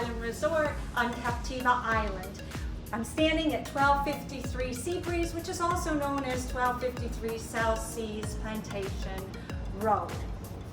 Island Resort on Captiva Island. I'm standing at 1253 Seabreeze, which is also known as 1253 South Seas Plantation Road.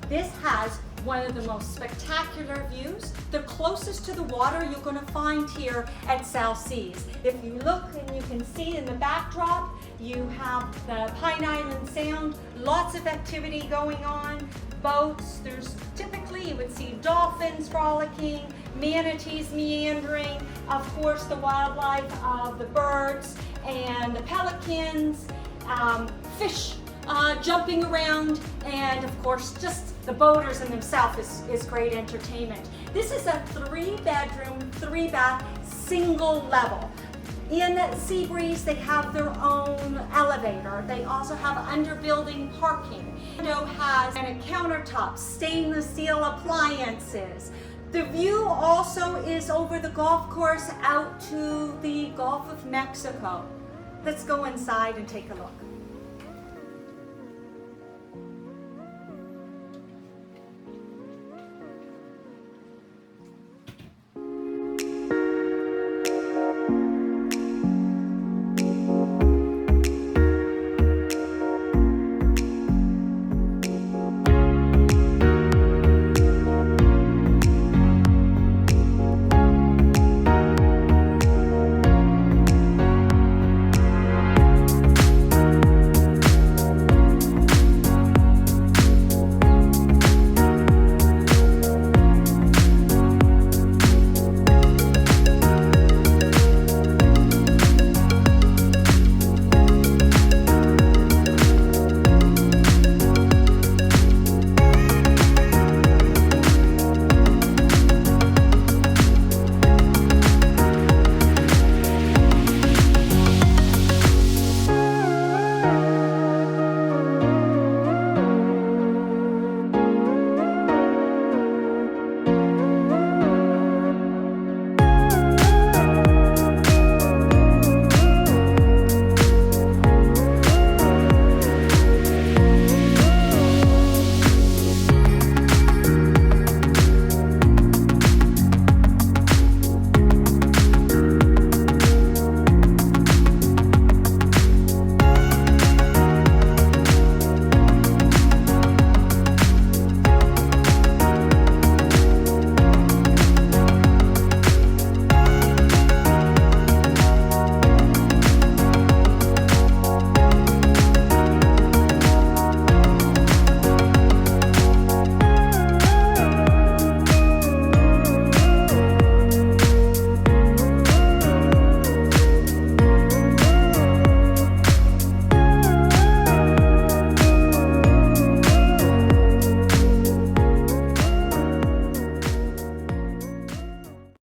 This has one of the most spectacular views, the closest to the water you're going to find here at South Seas. If you look and you can see in the backdrop, you have the Pine Island Sound, lots of activity going on, boats. There's typically, you would see dolphins frolicking, manatees meandering, of course the wildlife of the birds and the pelicans, fish jumping around, and of course just the boaters in themselves is great entertainment. This is a 3-bedroom, 3-bath, single level. In Seabreeze, they have their own elevator. They also have under-building parking. The condo has granite countertops, stainless steel appliances. The view also is over the golf course out to the Gulf of Mexico. Let's go inside and take a look.